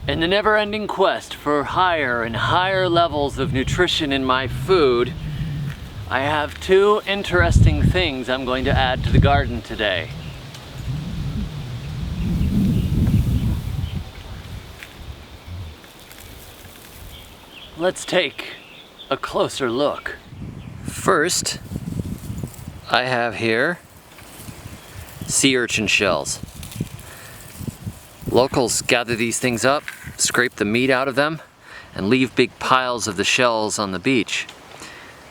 In the never-ending quest for higher and higher levels of nutrition in my food, I have two interesting things I'm going to add to the garden today. Let's take a closer look. First, I have here sea urchin shells. Locals gather these things up, scrape the meat out of them, and leave big piles of the shells on the beach.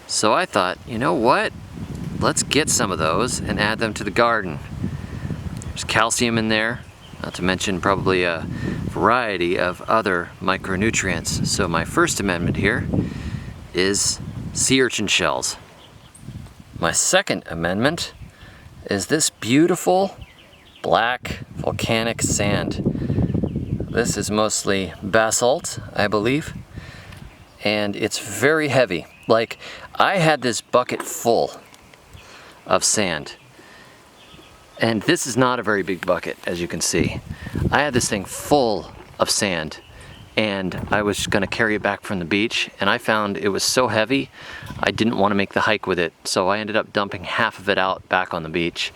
So I thought, you know what? Let's get some of those and add them to the garden. There's calcium in there, not to mention probably a variety of other micronutrients. So my first amendment here is sea urchin shells. My second amendment is this beautiful black volcanic sand. This is mostly basalt, I believe, and it's very heavy. Like, I had this bucket full of sand, and this is not a very big bucket, as you can see. I had this thing full of sand, and I was gonna carry it back from the beach, and I found it was so heavy I didn't want to make the hike with it, so I ended up dumping half of it out back on the beach.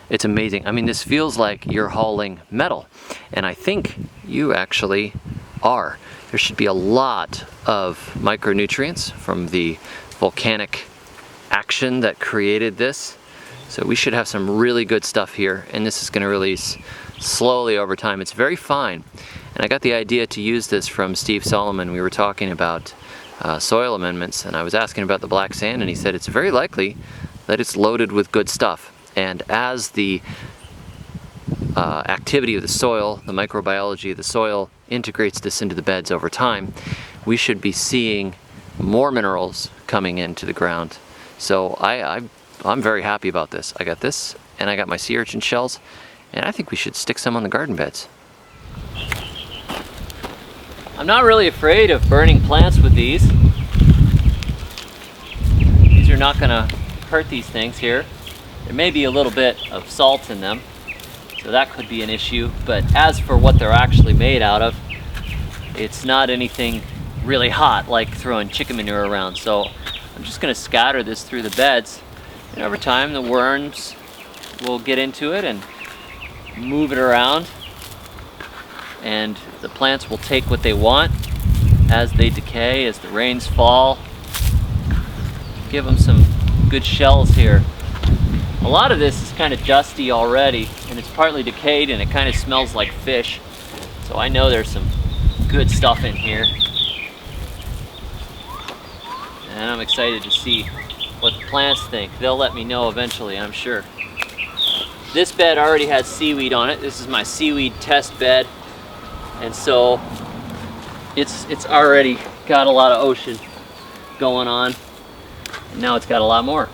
It's amazing. I mean, this feels like you're hauling metal, and I think you actually are. There should be a lot of micronutrients from the volcanic action that created this, so we should have some really good stuff here, and this is going to release slowly over time. It's very fine, and I got the idea to use this from Steve Solomon. We were talking about soil amendments, and I was asking about the black sand, and he said it's very likely that it's loaded with good stuff. And as the activity of the soil, the microbiology of the soil integrates this into the beds over time, we should be seeing more minerals coming into the ground. So I'm very happy about this. I got this, and I got my sea urchin shells, and I think we should stick some on the garden beds. I'm not really afraid of burning plants with these. These are not going to hurt these things here. There may be a little bit of salt in them, so that could be an issue. But as for what they're actually made out of, it's not anything really hot like throwing chicken manure around. So I'm just going to scatter this through the beds, and over time the worms will get into it and move it around, and the plants will take what they want as they decay, as the rains fall. Give them some good shells here. A lot of this is kind of dusty already, and it's partly decayed, and it kind of smells like fish. So I know there's some good stuff in here. And I'm excited to see what the plants think. They'll let me know eventually, I'm sure. This bed already has seaweed on it. This is my seaweed test bed. And so it's already got a lot of ocean going on. And now it's got a lot more.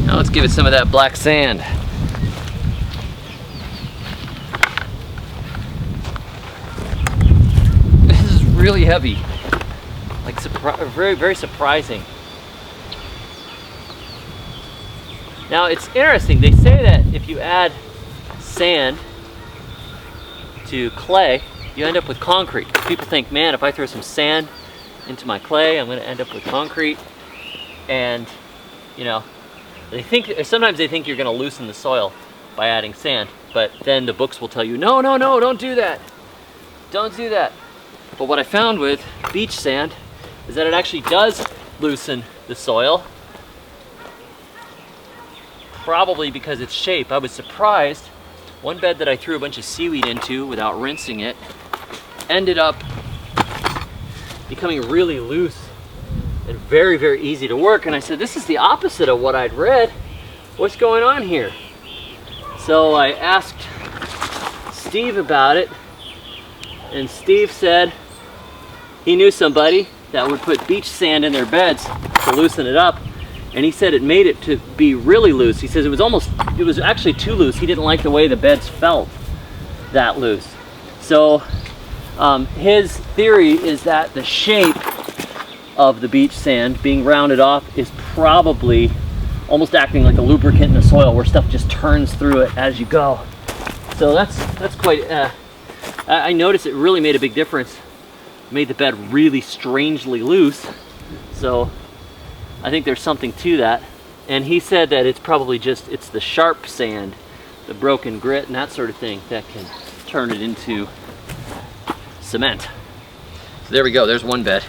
Now let's give it some of that black sand. This is really heavy, like very, very surprising. Now it's interesting, they say that if you add sand to clay, you end up with concrete. People think, man, if I throw some sand into my clay, I'm gonna end up with concrete. And, you know, sometimes they think you're going to loosen the soil by adding sand, but then the books will tell you, no, no, no, don't do that. Don't do that. But what I found with beach sand is that it actually does loosen the soil, probably because its shape. I was surprised. One bed that I threw a bunch of seaweed into without rinsing it ended up becoming really loose and very, very easy to work. And I said, this is the opposite of what I'd read. What's going on here? So I asked Steve about it, And Steve said he knew somebody that would put beach sand in their beds to loosen it up. And he said it made it to be really loose. He says it was actually too loose. He didn't like the way the beds felt that loose. So his theory is that the shape of the beach sand being rounded off is probably almost acting like a lubricant in the soil where stuff just turns through it as you go. So that's quite, I noticed it really made a big difference. Made the bed really strangely loose. So I think there's something to that. And he said that it's probably it's the sharp sand, the broken grit and that sort of thing that can turn it into cement. So there we go, there's one bed.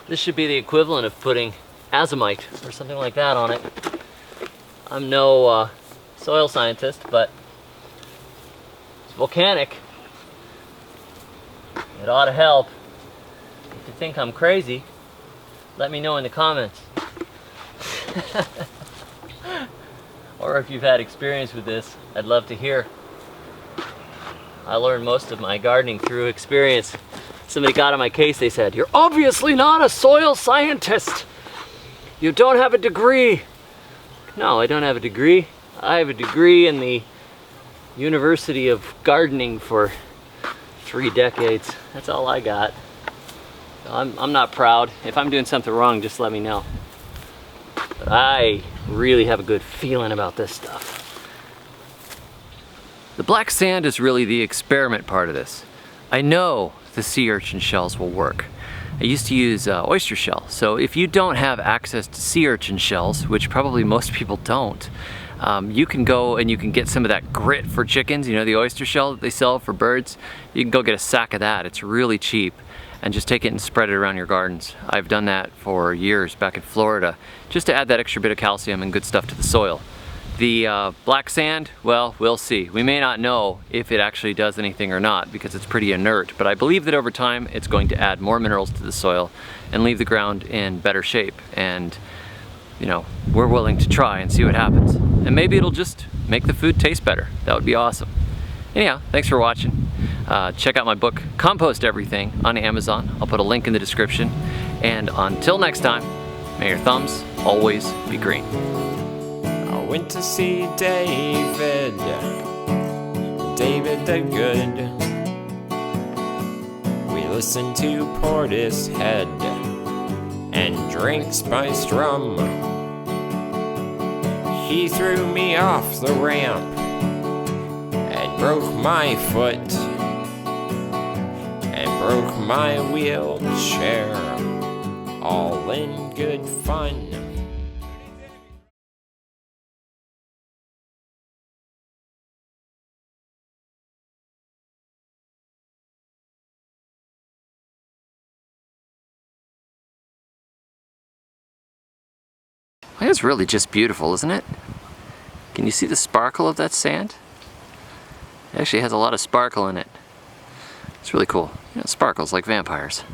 This should be the equivalent of putting azomite or something like that on it. I'm no soil scientist, but it's volcanic. It ought to help. If you think I'm crazy, let me know in the comments. Or if you've had experience with this, I'd love to hear. I learned most of my gardening through experience. Somebody got on my case, they said, "You're obviously not a soil scientist. You don't have a degree." No, I don't have a degree. I have a degree in the University of Gardening for 3 decades. That's all I got. I'm not proud. If I'm doing something wrong, just let me know. But I really have a good feeling about this stuff. The black sand is really the experiment part of this. I know the sea urchin shells will work. I used to use oyster shell, so if you don't have access to sea urchin shells, which probably most people don't, you can go and you can get some of that grit for chickens, you know, the oyster shell that they sell for birds. You can go get a sack of that. It's really cheap, and just take it and spread it around your gardens. I've done that for years back in Florida, just to add that extra bit of calcium and good stuff to the soil. The black sand, well, we'll see. We may not know if it actually does anything or not because it's pretty inert, but I believe that over time it's going to add more minerals to the soil and leave the ground in better shape. And, you know, we're willing to try and see what happens. And maybe it'll just make the food taste better. That would be awesome. Anyhow, thanks for watching. Check out my book, Compost Everything, on Amazon. I'll put a link in the description. And until next time, may your thumbs always be green. I went to see David the Good. We listened to Portishead and drank spiced rum. He threw me off the ramp and broke my foot and broke my wheelchair, all in good fun. It's really just beautiful, isn't it? Can you see the sparkle of that sand? It actually has a lot of sparkle in it. It's really cool. You know, it sparkles like vampires.